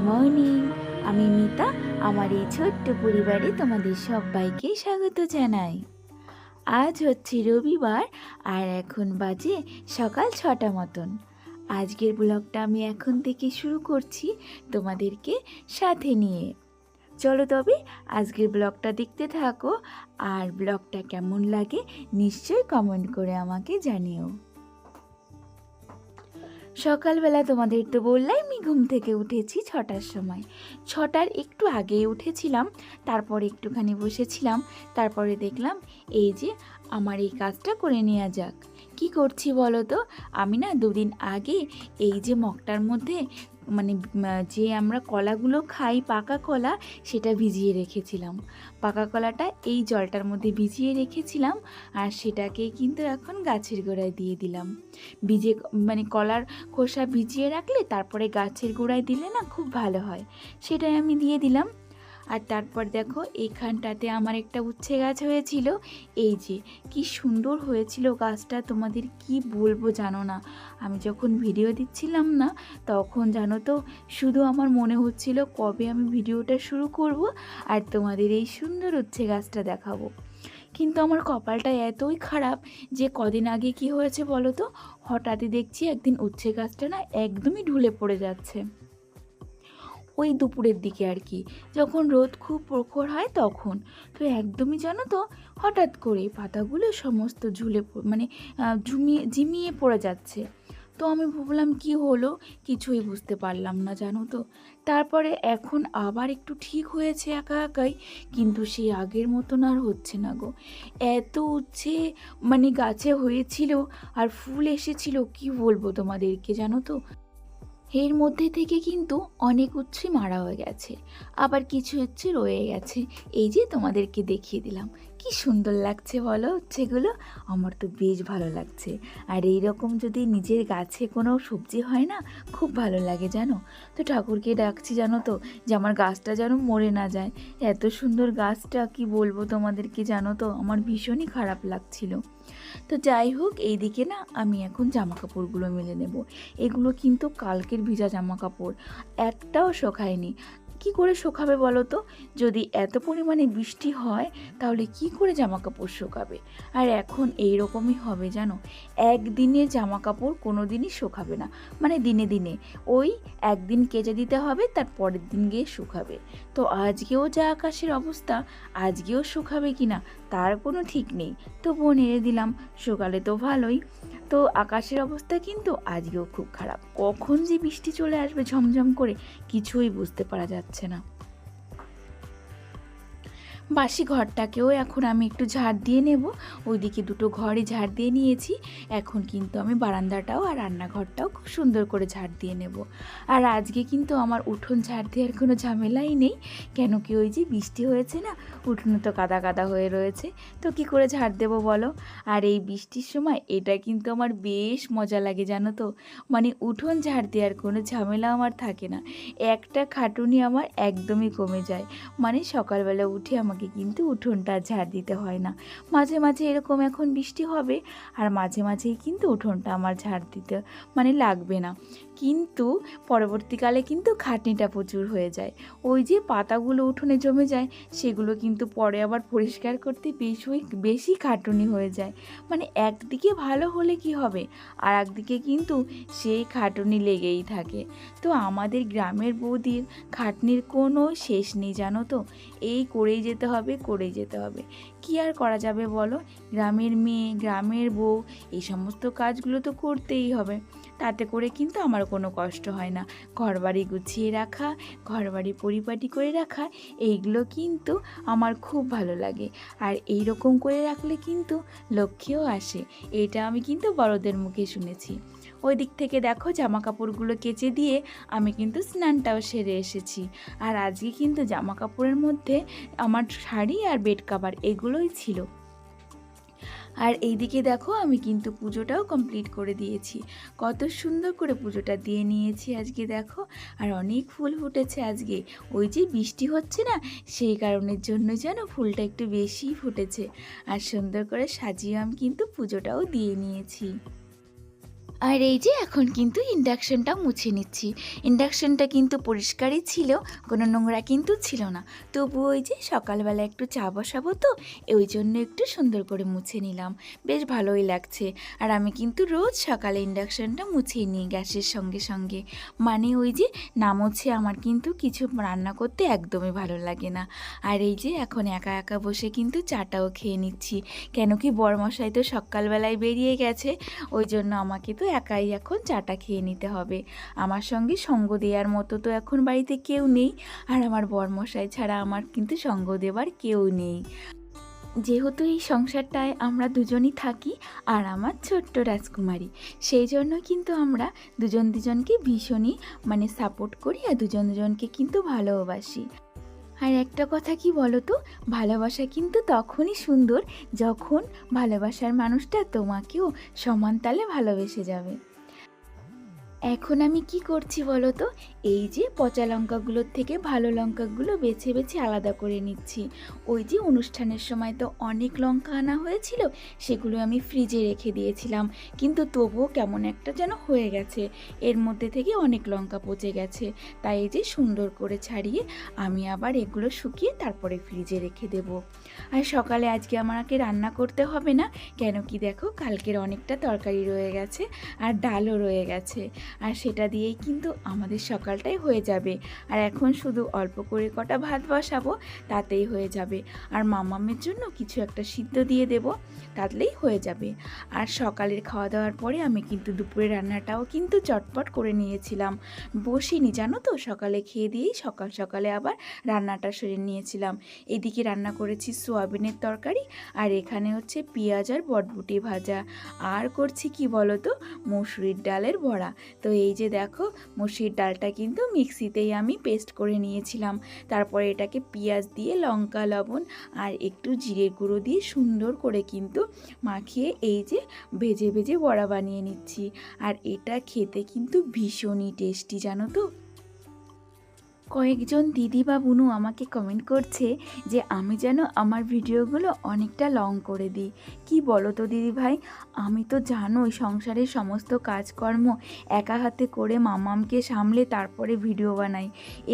Morning. আমি মিতা। আমার এই ছোট্ট পরিবারে তোমাদের সবাইকে স্বাগত জানাই। আজ হচ্ছে রবিবার আর এখন বাজে সকাল 6টা মতন। আজকের ব্লগটা আমি এখন থেকে শুরু করছি তোমাদেরকে সাথে নিয়ে। চলো তবে আজকের ব্লগটা দেখতে থাকো, আর ব্লগটা কেমন লাগে নিশ্চয়ই কমেন্ট করে আমাকে জানিও। সকালবেলা তোমাদের তো বললাই আমি ঘুম থেকে উঠেছি 6টার সময়। 6টার একটু আগেই উঠেছিলাম, তারপর একটুখানি বসেছিলাম, তারপরে দেখলাম এই যে আমার এই কাজটা করে নেওয়া যাক। কি করছি বলো তো, আমি না দুদিন আগে এই যে মগটার মধ্যে মানে যে আমরা কলাগুলো খাই পাকা কলা, সেটা ভিজিয়ে রেখেছিলাম। পাকা কলাটা এই জলটার মধ্যে ভিজিয়ে রেখেছিলাম, আর সেটাকেই কিন্তু এখন গাছের গোড়ায় দিয়ে দিলাম। কলার খোসা ভিজিয়ে রাখলে তারপরে গাছের গোড়ায় দিলে না খুব ভালো হয়, সেটাই আমি দিয়ে দিলাম। আর তারপর দেখো এইখানটাতে আমার একটা উচ্ছে গাছ হয়েছিল, এই যে কি সুন্দর হয়েছিল গাছটা, তোমাদের কি বলবো জানো না। আমি যখন ভিডিও দিচ্ছিলাম না তখন জানো তো শুধু আমার মনে হচ্ছিল কবে আমি ভিডিওটা শুরু করব আর তোমাদের এই সুন্দর উচ্ছে গাছটা দেখাবো। কিন্তু আমার কপালটা এতই খারাপ যে কদিন আগে কি হয়েছে বলো তো, হঠাৎই দেখছি একদিন উচ্ছে গাছটা না একদমই ঢুলে পড়ে যাচ্ছে। ওই দুপুরের দিকে আর কি, যখন রোদ খুব প্রখর হয় তখন। তো একদমই জানো তো হঠাৎ করে পাতাগুলো সমস্ত ঝিমিয়ে পড়ে যাচ্ছে। তো আমি ভাবলাম কি হলো, কিছুই বুঝতে পারলাম না জানো তো। তারপরে এখন আবার একটু ঠিক হয়েছে একা একাই, কিন্তু সেই আগের মতন আর হচ্ছে না গো। এত উচ্ছে গাছে হয়েছিল আর ফুল এসেছিল, কি বলবো তোমাদেরকে জানো তো। এর মধ্যে থেকে কিন্তু অনেক উচ্ছে মারা হয়ে গেছে, আবার কিছু উচ্ছে রয়ে গেছে। এই যে তোমাদেরকে দেখিয়ে দিলাম, কি সুন্দর লাগছে বলো উচ্ছেগুলো। আমার তো বেশ ভালো লাগছে। আর এই রকম যদি নিজের গাছে কোনো সবজি হয় না, খুব ভালো লাগে জানো। তো ঠাকুরকে ডাকছি জানো তো, যে আমার গাছটা যেন মরে না যায়। এত সুন্দর গাছটা, কি বলবো তোমাদেরকে জানো তো, আমার ভীষণই খারাপ লাগছিল। তো যাই হোক, এইদিকে না আমি এখন জামা কাপড়গুলো মেলে নেব। এগুলো কিন্তু কালকের ভিজা জামা কাপড়, একটাও শোকায়নি। কি করে শোকাবে বলো তো, যদি এত পরিমাণে বৃষ্টি হয় তাহলে কি করে জামা কাপড় শোকাবে। আর এখন এই রকমই হবে জানো, একদিনের জামা কাপড় কোনো দিনই শোকাবে না। দিনে দিনে ওই একদিন কেচে দিতে হবে, তার পরের দিন গিয়ে শুকাবে। তো আজকেও যা আকাশের অবস্থা, আজকেও শুকাবে কি না তার কোনো ঠিক নেই। তো নেড়ে দিলাম, সকালে তো ভালোই। তো আকাশের অবস্থা কিন্তু আজকেও খুব খারাপ, কখন যে বৃষ্টি চলে আসবে ঝমঝম করে কিছুই বুঝতে পারা যাচ্ছে না। বাসি ঘরটাকেও এখন আমি একটু ঝাড় দিয়ে নেব। ওইদিকে দুটো ঘরই ঝাড় দিয়ে নিয়েছি, এখন কিন্তু আমি বারান্দাটাও আর রান্নাঘরটাও খুব সুন্দর করে ঝাড় দিয়ে নেব। আর আজকে কিন্তু আমার উঠোন ঝাড় দেওয়ার কোনো ঝামেলাই নেই, কেন কি ওই যে বৃষ্টি হয়েছে না, উঠোনে তো কাদা কাদা হয়ে রয়েছে, তো কি করে ঝাড় দেবো বলো। আর এই বৃষ্টির সময় এটা কিন্তু আমার বেশ মজা লাগে জানো তো, উঠোন ঝাড় দেওয়ার কোনো ঝামেলা আমার থাকে না, একটা খাটুনি আমার একদমই কমে যায়। সকালবেলা উঠে আমাকে কিন্তু উঠোনটা ঝাড় দিতে হয় না। মাঝে মাঝে এরকম এখন বৃষ্টি হবে, আর মাঝে মাঝেই কিন্তু উঠোনটা আমার ঝাড় দিতে লাগবে না, কিন্তু পরবর্তীকালে কিন্তু খাটনিটা প্রচুর হয়ে যায়। ওই যে পাতাগুলো উঠোনে জমে যায়, সেগুলো কিন্তু পরে আবার পরিষ্কার করতে বেশি খাটুনি হয়ে যায়। একদিকে ভালো হলে কি হবে, আর একদিকে কিন্তু সেই খাটুনি লেগেই থাকে। তো আমাদের গ্রামের বৌদির খাটনির কোনো শেষ নেই জানো তো, এই করেই যেতে হবে করেই যেতে হবে। কি আর করা যাবে বলো, গ্রামের মেয়ে গ্রামের বউ এই সমস্ত কাজগুলো তো করতেই হবে। তাতে করে কিন্তু আমার কোনো কষ্ট হয় না। ঘরবাড়ি গুছিয়ে রাখা, ঘরবাড়ি পরিপাটি করে রাখা, এইগুলো কিন্তু আমার খুব ভালো লাগে। আর এই রকম করে রাখলে কিন্তু লক্ষ্মীও আসে, এটা আমি কিন্তু বড়দের মুখে শুনেছি। ওই দিক থেকে দেখো জামা কাপড়গুলো কেচে দিয়ে আমি কিন্তু স্নানটাও সেরে এসেছি। আর আজকে কিন্তু জামা কাপড়ের মধ্যে আমার শাড়ি আর বেড কাভার এগুলোই ছিল। আর এইদিকে দেখো আমি কিন্তু পুজোটাও কমপ্লিট করে দিয়েছি, কত সুন্দর করে পুজোটা দিয়ে নিয়েছি আজকে দেখো। আর অনেক ফুল ফুটেছে আজকে, ওই যে বৃষ্টি হচ্ছে না সেই কারণের জন্য যেন ফুলটা একটু বেশিই ফুটেছে। আর সুন্দর করে সাজিয়ে আমি কিন্তু পুজোটাও দিয়ে নিয়েছি। আর এই যে এখন কিন্তু ইন্ডাকশানটা মুছে নিচ্ছি। ইন্ডাকশানটা কিন্তু পরিষ্কারই ছিল, কোনো নোংরা কিন্তু ছিল না। তবুও ওই যে সকালবেলা একটু চা বসাবো তো, ওই জন্য একটু সুন্দর করে মুছে নিলাম, বেশ ভালোই লাগছে। আর আমি কিন্তু রোজ সকালে ইন্ডাকশানটা মুছিয়ে নিই গ্যাসের সঙ্গে সঙ্গে, মানে ওই যে না মুছে আমার কিন্তু কিছু রান্না করতে একদমই ভালো লাগে না। আর এই যে এখন একা একা বসে কিন্তু চাটাও খেয়ে নিচ্ছি, কেন কি বরমশাই তো সকালবেলায় বেরিয়ে গেছে, ওই জন্য আমাকে তো একাই এখন চাটা খেয়ে নিতে হবে। আমার সঙ্গে সঙ্গ দেওয়ার মতো তো এখন বাড়িতে কেউ নেই, আর আমার বরমশাই ছাড়া আমার কিন্তু সঙ্গ দেওয়ার কেউ নেই। যেহেতু এই সংসারটায় আমরা দুজনই থাকি আর আমার ছোট্ট রাজকুমারী, সেই জন্য কিন্তু আমরা দুজন দুজনকে ভীষণই মানে সাপোর্ট করি আর দুজন দুজনকে কিন্তু ভালোবাসি। আর একটা কথা কি বলো তো, ভালোবাসা কিন্তু তখনই সুন্দর যখন ভালোবাসার মানুষটা তোমাকেও সমান তালে ভালোবেসে যাবে। এখন আমি কি করছি বলো তো, এই যে পচা লঙ্কাগুলোর থেকে ভালো লঙ্কাগুলো বেছে বেছে আলাদা করে নিচ্ছি। ওই যে অনুষ্ঠানের সময় তো অনেক লঙ্কা আনা হয়েছিল, সেগুলো আমি ফ্রিজে রেখে দিয়েছিলাম, কিন্তু তবুও কেমন একটা যেন হয়ে গেছে, এর মধ্যে থেকে অনেক লঙ্কা পচে গেছে। তাই এই যে সুন্দর করে ছাড়িয়ে আমি আবার এগুলো শুকিয়ে তারপরে ফ্রিজে রেখে দেব। আর সকালে আজকে আমাকে রান্না করতে হবে না, কেন কি দেখো কালকের অনেকটা তরকারি রয়ে গেছে আর ডালও রয়ে গেছে, আর সেটা দিয়েই কিন্তু আমাদের সকালটাই হয়ে যাবে। আর এখন শুধু অল্প করে কটা ভাত বসাবো, তাতেই হয়ে যাবে। আর মামামের জন্য কিছু একটা সিদ্ধ দিয়ে দেব, তাহলেই হয়ে যাবে। আর সকালের খাওয়া দাওয়ার পরে আমি কিন্তু দুপুরের রান্নাটাও কিন্তু চটপট করে নিয়েছিলাম, বসিনি জানো তো, সকালে খেয়ে দিয়েই সকাল সকালে আবার রান্নাটা সেরে নিয়েছিলাম। এদিকে রান্না করেছি সোয়াবিনের তরকারি, আর এখানে হচ্ছে পেঁয়াজ আর বটবুটি ভাজা, আর করছি কি বলো তো, মসুরির ডালের বড়া। তো এই যে দেখো মসুরির ডালটা কিন্তু মিক্সিতেই আমি পেস্ট করে নিয়েছিলাম, তারপরে এটাকে পেঁয়াজ দিয়ে লঙ্কা লবণ আর একটু জিরে গুঁড়ো দিয়ে সুন্দর করে কিন্তু মাখিয়ে এই যে ভেজে ভেজে বড়া বানিয়ে নিচ্ছি। আর এটা খেতে কিন্তু ভীষণই টেস্টি জানো তো। কয়েকজন দিদি বা বুনু আমাকে কমেন্ট করছে যে আমি যেন আমার ভিডিওগুলো অনেকটা লং করে দিই। কি বলো তো দিদি ভাই, আমি তো জানোই সংসারের সমস্ত কাজকর্ম একা হাতে করে মামামকে সামলে তারপরে ভিডিও বানাই।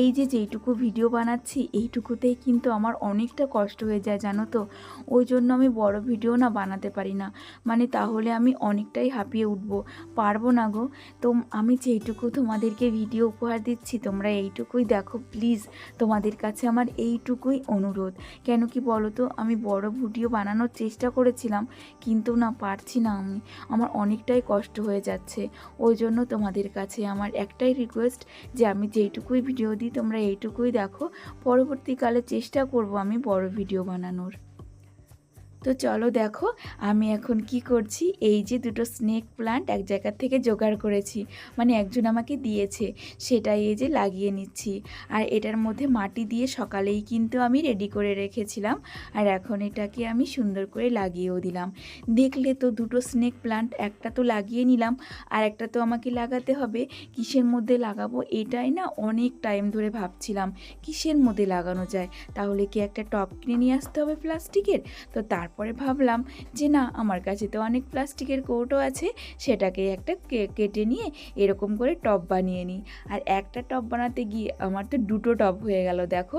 এই যে যেইটুকু ভিডিও বানাচ্ছি এইটুকুতেই কিন্তু আমার অনেকটা কষ্ট হয়ে যায় জানো তো, ওই জন্য আমি বড় ভিডিও না বানাতে পারি না, মানে তাহলে আমি অনেকটাই হাঁপিয়ে উঠবো, পারবো না গো। তো আমি যেইটুকু তোমাদেরকে ভিডিও উপহার দিচ্ছি তোমরা এইটুকুই দেখো প্লিজ, তোমাদের কাছে আমার এইটুকুই অনুরোধ। কেন কি বলো তো, আমি বড় ভিডিও বানানোর চেষ্টা করেছিলাম, কিন্তু না পারছি না, আমার অনেকটাই কষ্ট হয়ে যাচ্ছে। ওই জন্য তোমাদের কাছে আমার একটাই রিকোয়েস্ট যে আমি যেইটুকুই ভিডিও দিই তোমরা এইটুকুই দেখো, পরবর্তীকালে চেষ্টা করব আমি বড় ভিডিও বানানোর। তো চলো দেখো আমি এখন কি করছি, এই যে দুটো স্নেক প্লান্ট এক জায়গা থেকে জোগাড় করেছি, মানে একজন আমাকে দিয়েছে, সেটাই এই যে লাগিয়ে নিচ্ছি। আর এটার মধ্যে মাটি দিয়ে সকালেই কিন্তু আমি রেডি করে রেখেছিলাম, আর এখন এটাকে আমি সুন্দর করে লাগিয়েও দিলাম। দেখলে তো দুটো স্নেক প্লান্ট, একটা তো লাগিয়ে নিলাম, আর একটা তো আমাকে লাগাতে হবে। কিসের মধ্যে লাগাবো এটাই না অনেক টাইম ধরে ভাবছিলাম, কিসের মধ্যে লাগানো যায়, তাহলে কি একটা টব কিনে নিয়ে আসতে হবে প্লাস্টিকের। তো তারপরে ভাবলাম যে না, আমার কাছে তো অনেক প্লাস্টিকের কৌটো আছে, সেটাকে একটা কেটে নিয়ে এরকম করে টব বানিয়ে নিই। আর একটা টব বানাতে গিয়ে আমার তো দুটো টব হয়ে গেল দেখো,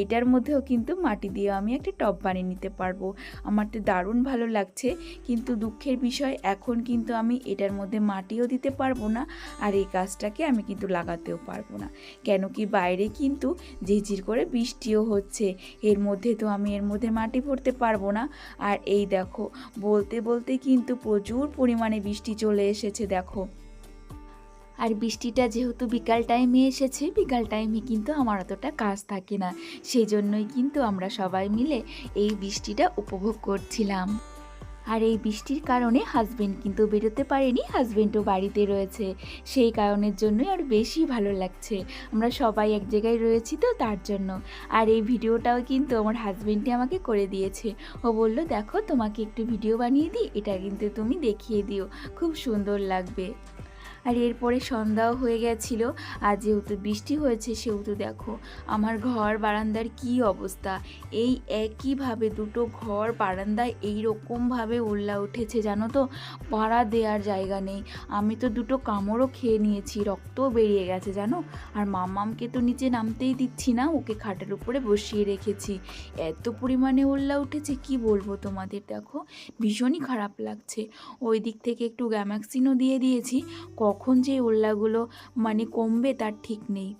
এটার মধ্যেও কিন্তু মাটি দিয়ে আমি একটা টব বানিয়ে নিতে পারবো। আমার তো দারুণ ভালো লাগছে, কিন্তু দুঃখের বিষয় এখন কিন্তু আমি এটার মধ্যে মাটিও দিতে পারবো না, আর এই গাছটাকে আমি কিন্তু লাগাতেও পারবো না, কেন কি বাইরে কিন্তু ঝিরঝির করে বৃষ্টিও হচ্ছে, এর মধ্যে তো আমি এর মধ্যে মাটি ভরতে পারবো না। আর এই দেখো বলতে বলতে কিন্তু প্রচুর পরিমাণে বৃষ্টি চলে এসেছে দেখো। আর বৃষ্টিটা যেহেতু বিকাল টাইমে এসেছে, বিকাল টাইমে কিন্তু আমার অতটা কাজ থাকে না, সেই জন্যই কিন্তু আমরা সবাই মিলে এই বৃষ্টিটা উপভোগ করছিলাম। আর এই বৃষ্টির কারণে হাজবেন্ড কিন্তু বেরোতে পারেনি, হাজবেন্ডও বাড়িতে রয়েছে, সেই কারণের জন্যই আর বেশি ভালো লাগছে, আমরা সবাই এক জায়গায় রয়েছি তো তার জন্য। আর এই ভিডিওটাও কিন্তু আমার হাজবেন্ডই আমাকে করে দিয়েছে, ও বলল দেখো তোমাকে একটু ভিডিও বানিয়ে দিই, এটা কিন্তু তুমি দেখিয়ে দিও, খুব সুন্দর লাগবে। আর এরপরে সন্ধ্যাও হয়ে গেছিলো। আর যেহেতু বৃষ্টি হয়েছে সেহেতু দেখো আমার ঘর বারান্দার কি অবস্থা। এই একইভাবে দুটো ঘর বারান্দায় এইরকমভাবে ওল্লা উঠেছে জানো তো, পাড়া দেওয়ার জায়গা নেই। আমি তো দুটো কামড়ও খেয়ে নিয়েছি, রক্তও বেরিয়ে গেছে জানো। আর মাম্মামকে তো নিচে নামতেই দিচ্ছি না, ওকে খাটের উপরে বসিয়ে রেখেছি। এত পরিমাণে ওল্লা উঠেছে কি বলবো তোমাদের, দেখো ভীষণই খারাপ লাগছে। ওই দিক থেকে একটু গ্যামাক্সিনও দিয়ে দিয়েছি, কখন যে ওল্লাগুলো মানে কমবে তার ঠিক নেই।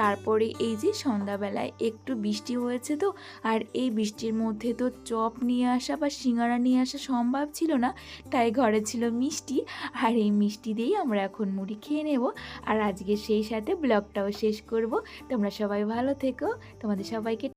তারপরে এই যে সন্ধ্যাবেলায় একটু বৃষ্টি হয়েছে তো, আর এই বৃষ্টির মধ্যে তো চপ নিয়ে আসা বা সিঙ্গারা নিয়ে আসা সম্ভব ছিল না, তাই ঘরে ছিল মিষ্টি। আর এই মিষ্টি দিয়েই আমরা এখন মুড়ি খেয়ে নেব। আর আজকে সেই সাথে ব্লগটাও শেষ করব। তোমরা সবাই ভালো থেকো, তোমাদের সবাইকে